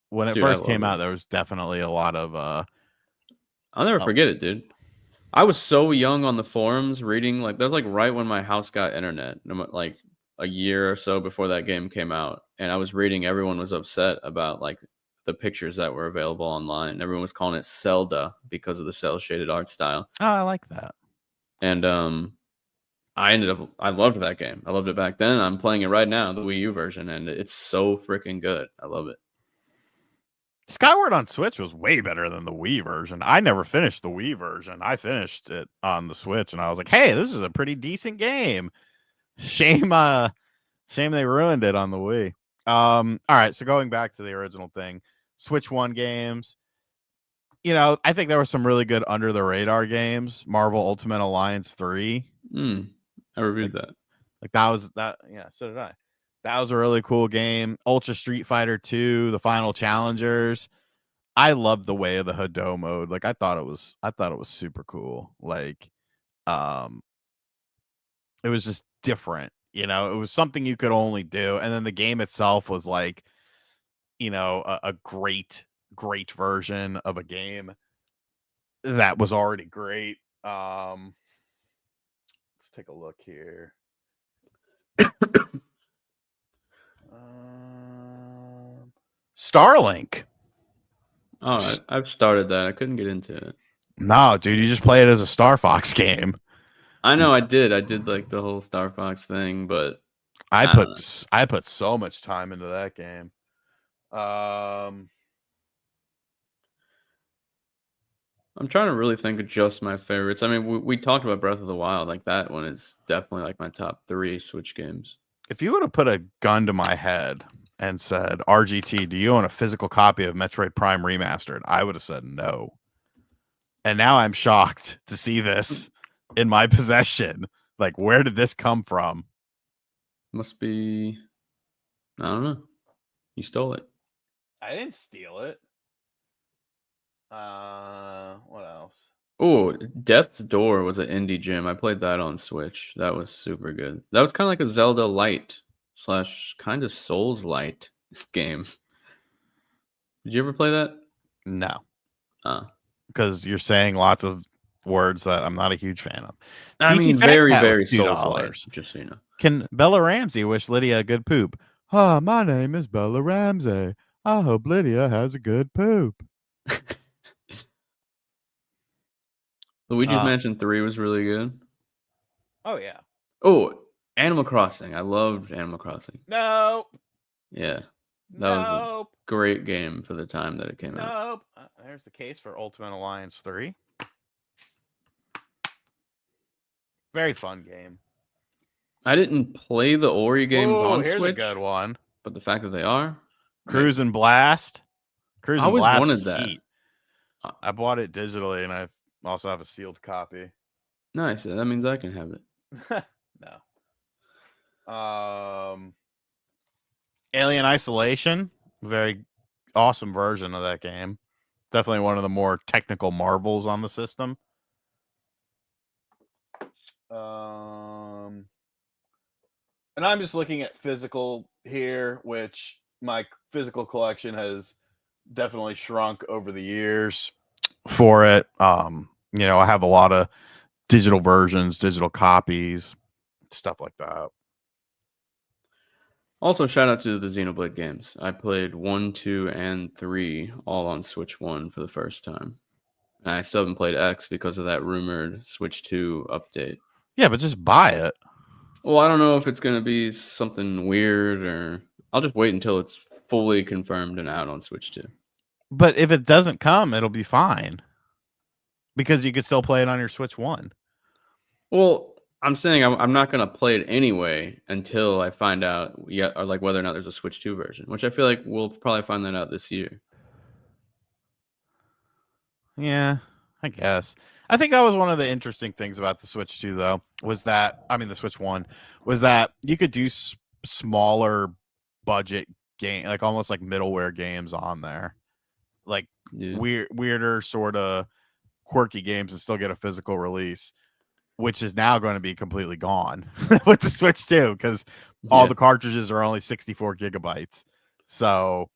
when it dude, I first love came out, it. there was definitely a lot of I'll never oh, forget it, dude. I was so young on the forums reading like that was like right when my house got internet, like a year or so before that game came out, and I was reading everyone was upset about like the pictures that were available online. Everyone was calling it Zelda because of the cell shaded art style. I like that. And I loved that game. I loved it back then. I'm playing it right now, the Wii U version, and it's so freaking good. I love it. Skyward on Switch was way better than the Wii version. I never finished the Wii version. I finished it on the Switch and I was like, "Hey, this is a pretty decent game." Shame shame they ruined it on the Wii. All right, so going back to the original thing, Switch 1 games. I think there were some really good under the radar games. Marvel Ultimate Alliance 3. I reviewed Like that. like that was that yeah, so did I. That was a really cool game. Ultra Street Fighter 2, The Final Challengers. I love the Way of the Hado mode. Like I thought it was super cool. Like it was just different, It was something you could only do. And then the game itself was like, a great version of a game that was already great. Let's take a look here. Starlink. All right, I've started that. I couldn't get into it. No, dude, you just play it as a Star Fox game. I know I did. I did like the whole Star Fox thing, but I I don't know. put so much time into that game. I'm trying to really think of just my favorites. I mean, we talked about Breath of the Wild. Like that one is definitely like my top 3 Switch games. If you would have put a gun to my head and said, "RGT, do you own a physical copy of Metroid Prime Remastered?" I would have said no. And now I'm shocked to see this in my possession. Like, where did this come from? Must be, I don't know. You stole it. I didn't steal it. What else? Oh, Death's Door was an indie gem. I played that on Switch. That was super good. That was kind of like a Zelda light slash kind of Souls light game. Did you ever play that? No, Uh, because you're saying lots of words that I'm not a huge fan of. I DC mean, Fan very, Cat very with Souls light, $2. just so you know. Can Bella Ramsey wish Lydia a good poop? Oh, my name is Bella Ramsey. I hope Lydia has a good poop. Luigi's Mansion 3 was really good. Oh, yeah. Oh, Animal Crossing. I loved Animal Crossing. Nope. Yeah. That was a Nope. great game for the time that it came out. Nope. There's the case for Ultimate Alliance 3. Very fun game. I didn't play the Ori games on Here's Switch, a good one. but the fact that they are Cruise and Blast. Cruising always Blast wanted was that. heat. I bought it digitally, and I also have a sealed copy. Nice. That means I can have it. No. Alien Isolation, very awesome version of that game. Definitely one of the more technical marvels on the system. And I'm just looking at physical here, which my physical collection has definitely shrunk over the years for it. I have a lot of digital versions, digital copies, stuff like that. Also, shout out to the Xenoblade games. I played 1, 2, and 3 all on Switch 1 for the first time. And I still haven't played X because of that rumored Switch 2 update. Yeah, but just buy it. Well, I don't know if it's going to be something weird, or I'll just wait until it's fully confirmed and out on Switch 2. But if it doesn't come, it'll be fine. Because you could still play it on your Switch 1. Well, I'm saying I'm not going to play it anyway until I find out or like whether or not there's a Switch 2 version, which I feel like we'll probably find that out this year. Yeah, I guess. I think that was one of the interesting things about the Switch 2, though, was that, the Switch 1, was that you could do smaller budget game, like almost like middleware games on there. Like weirder sort of quirky games and still get a physical release, which is now going to be completely gone with the Switch 2 because all the cartridges are only 64 gigabytes. So,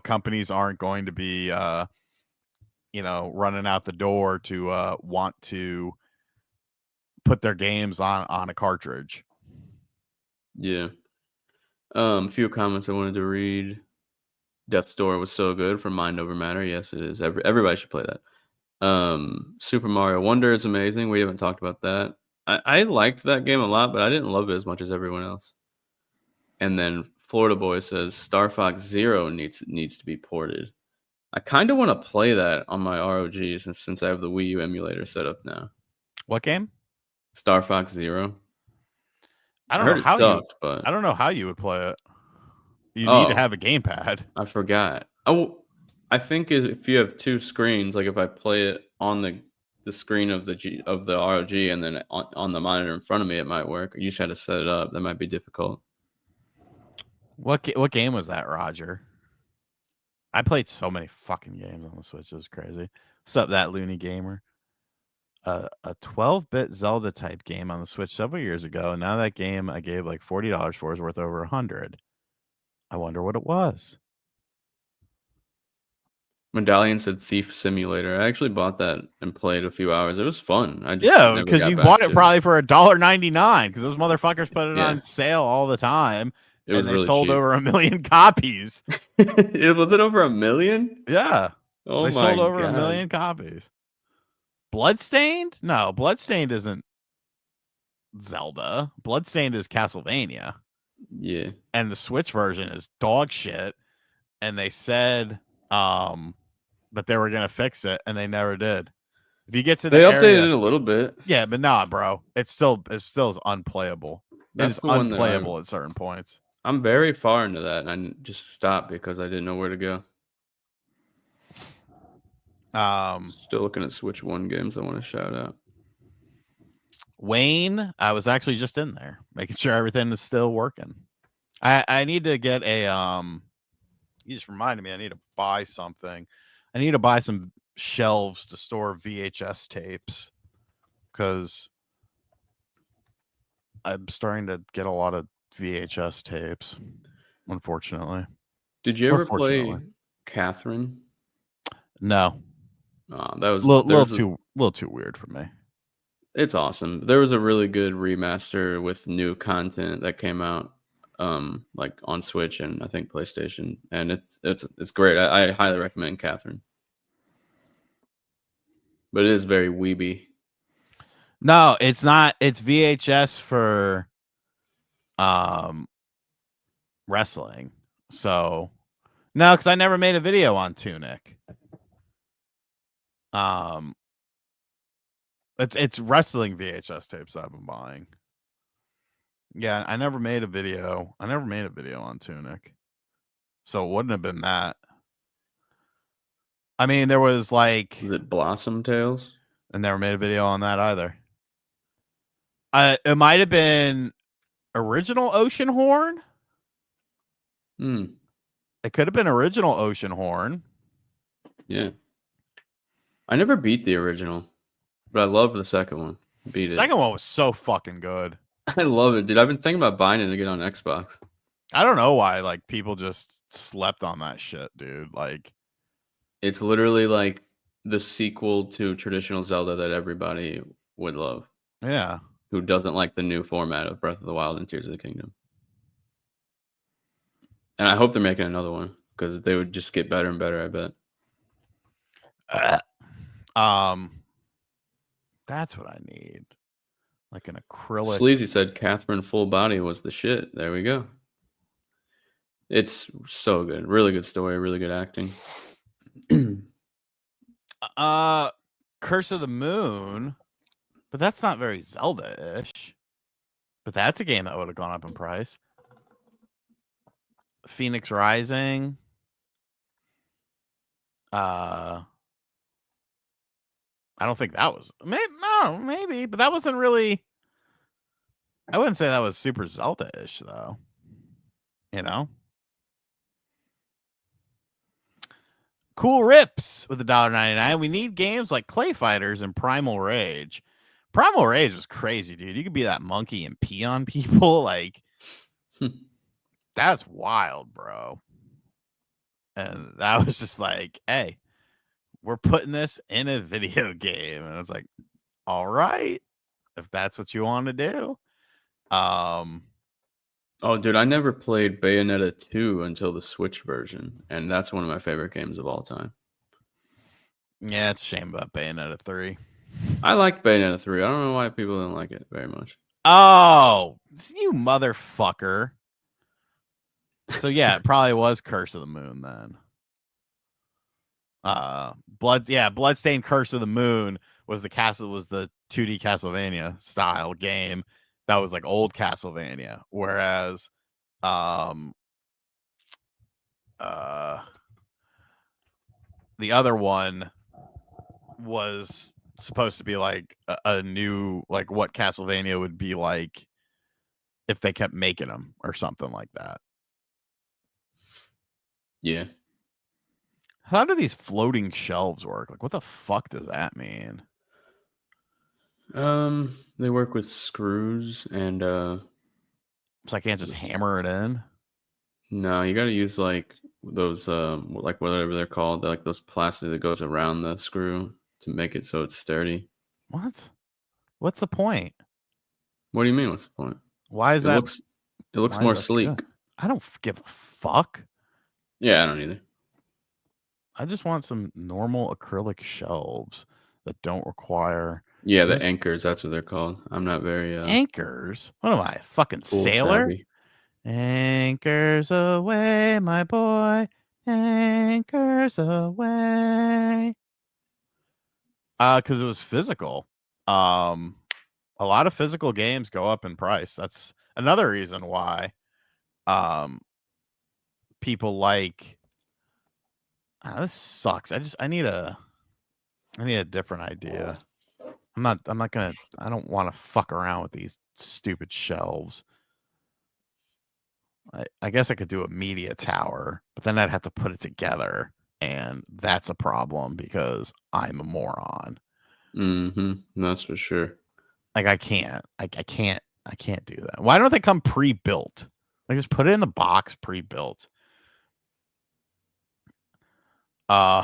companies aren't going to be running out the door to want to put their games on a cartridge. Yeah. A few comments I wanted to read. Death's Door was so good from Mind Over Matter. Yes, it is. Everybody should play that. Super Mario Wonder is amazing. We haven't talked about that. I liked that game a lot, but I didn't love it as much as everyone else. And then Florida Boy says Star Fox Zero needs to be ported. I kind of want to play that on my ROG since I have the Wii U emulator set up now. What game? Star Fox Zero. I don't know how but I don't know how you would play it. You need to have a gamepad. I forgot. Oh, I think if you have two screens, like if I play it on the screen of the ROG and then on the monitor in front of me, it might work. You just had to set it up. That might be difficult. What game was that, Roger? I played so many fucking games on the Switch. It was crazy. What's up, that loony gamer? A 12-bit Zelda type game on the Switch several years ago, and now that game I gave like $40 for is worth over $100. I wonder what it was. Medallion said Thief Simulator. I actually bought that and played a few hours. It was fun. Because you bought it probably for $1.99 because those motherfuckers put it on sale all the time. And they sold over 1 million copies. Was it over 1 million? Yeah. Oh, they sold over 1 million copies. Bloodstained? No, Bloodstained isn't Zelda. Bloodstained is Castlevania. Yeah. And the Switch version is dog shit. And they said that they were going to fix it, and they never did. If you get to they updated it a little bit. Yeah, but nah, bro. It's still unplayable. It's unplayable at certain points. I'm very far into that, and I just stopped because I didn't know where to go. Still looking at Switch 1 games I want to shout out. Wayne, I was actually just in there, making sure everything is still working. I need to get a you just reminded me I need to buy something. I need to buy some shelves to store VHS tapes because I'm starting to get a lot of VHS tapes, unfortunately. Did you ever play Catherine? No. That was a little too weird for me. It's awesome. There was a really good remaster with new content that came out like on Switch and I think PlayStation, and it's great. I highly recommend Catherine. But it is very weeby. No, it's not. It's VHS for wrestling. So no, because I never made a video on Tunic. It's wrestling VHS tapes I've been buying. Yeah, I never made a video. on Tunic. So it wouldn't have been that. I mean, there was like, Was it Blossom Tales? I never made a video on that either. It might have been original Ocean Horn. Hmm. It could have been original Ocean Horn. Yeah. I never beat the original, but I love the second one. Beat The it. second one was so fucking good. I love it, dude. I've been thinking about buying it again on Xbox. I don't know why like people just slept on that shit, dude. Like, It's literally like the sequel to traditional Zelda that everybody would love. yeah. Who doesn't like the new format of Breath of the Wild and Tears of the Kingdom? And I hope they're making another one because they would just get better and better, I bet. That's what I need. Like an acrylic. Sleazy said Catherine Full Body was the shit. There we go. It's so good. Really good story, really good acting. Curse of the Moon, but that's not very Zelda-ish. But that's a game that would have gone up in price. Phoenix Rising. I don't think that was maybe, but that wasn't really. I wouldn't say that was super Zelda-ish though. You know. Cool Rips with $1.99. We need games like Clay Fighters and Primal Rage. Primal Rage was crazy, dude. You could be that monkey and pee on people. Like, that's wild, bro. And that was just like, hey, we're putting this in a video game. And I was like, all right, if that's what you want to do. Oh, dude, I never played Bayonetta 2 until the Switch version, and that's one of my favorite games of all time. Yeah, it's a shame about Bayonetta 3. I like Bayonetta 3. I don't know why people don't like it very much. Oh, you motherfucker. So yeah, it probably was Curse of the Moon then. Bloodstained Curse of the Moon was the 2D Castlevania style game that was like old Castlevania, whereas the other one was supposed to be like a new, like what Castlevania would be like if they kept making them or something like that. Yeah. How do these floating shelves work? Like, what the fuck does that mean? They work with screws and So I can't just hammer it in? no, you gotta use like those like whatever they're called, like those plastic that goes around the screw to make it so it's sturdy. What? What's the point? What do you mean? What's the point? Why is It that? looks why more is that sleek. good? I don't give a fuck. Yeah, I don't either. I just want some normal acrylic shelves that don't require Yeah, the anchors, that's what they're called. I'm not very anchors. What am I, a fucking pool sailor? savvy. Anchors away, my boy. Anchors away. Because it was physical. A lot of physical games go up in price. That's another reason why people like this sucks. I need a different idea. I don't want to fuck around with these stupid shelves. I guess I could do a media tower, but then I'd have to put it together, and that's a problem because I'm a moron. That's for sure. Like I can't do that. Why don't they come pre-built? Like just put it in the box pre-built. All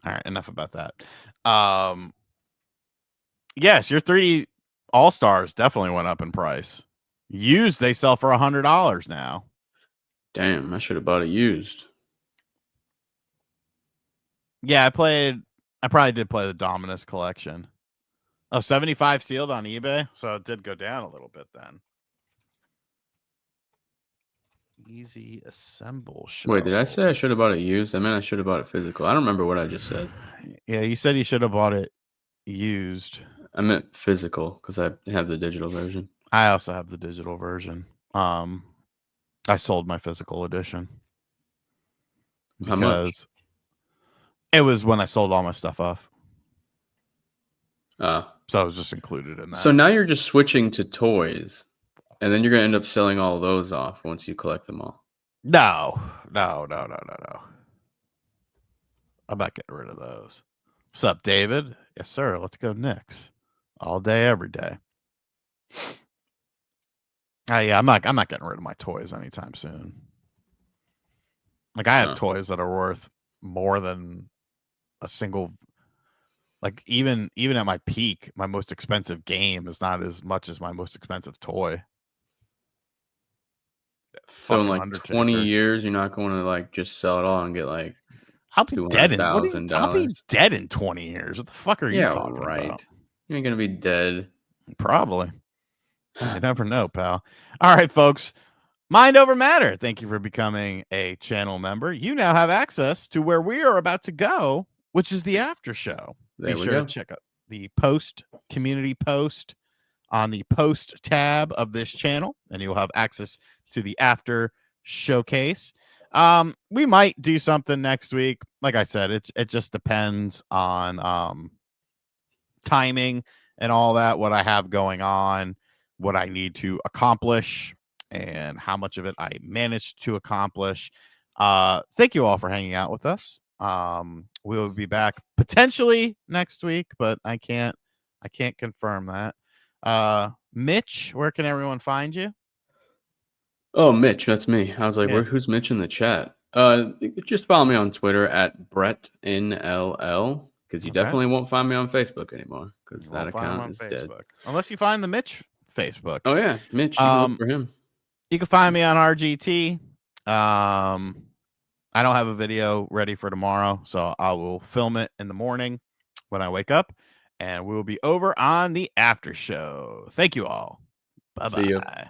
right, enough about that. Yes, your 3D All-Stars definitely went up in price. Used, they sell for $100 now. Damn, I should have bought it used. Yeah, I probably did play the Dominus collection. Oh, 75 sealed on eBay, so it did go down a little bit then. Easy assemble show. Wait, did I say I should have bought it used? I meant I should have bought it physical. I don't remember what I just said. Yeah, you said you should have bought it used. I meant physical because I have the digital version. I also have the digital version. I sold my physical edition How much? It was when I sold all my stuff off. Uh, So it was just included in that. so now you're just switching to toys, and then you're gonna end up selling all those off once you collect them all. No. I'm not getting rid of those. What's up, David? Yes, sir. Let's go Knicks. All day, every day. Yeah, I'm not getting rid of my toys anytime soon. Like I have toys that are worth more than a single. Like even at my peak, my most expensive game is not as much as my most expensive toy. So in like 20 years, you're not going to like just sell it all and get like I'll be dead in $200,000. I'll be dead in 20 years. What the fuck are you talking about? You ain't gonna be dead. Probably. You never know, pal. All right, folks. Mind over matter. Thank you for becoming a channel member. You now have access to where we are about to go, which is the after show. Be sure to check out the community post on the post tab of this channel, and you'll have access to the after showcase. We might do something next week. Like I said, it just depends on timing and all that, what I have going on, what I need to accomplish, and how much of it I managed to accomplish. Thank you all for hanging out with us. We'll be back potentially next week, but I can't confirm that. Mitch, where can everyone find you? Oh, Mitch, that's me. I was like, who's Mitch in the chat? Just follow me on Twitter at BrettNLL, because you definitely won't find me on Facebook anymore, because that account is dead. Unless you find the Mitch Facebook. Oh yeah, Mitch, you can look for him. You can find me on RGT. I don't have a video ready for tomorrow, so I will film it in the morning when I wake up, and we will be over on the after show. Thank you all. Bye-bye.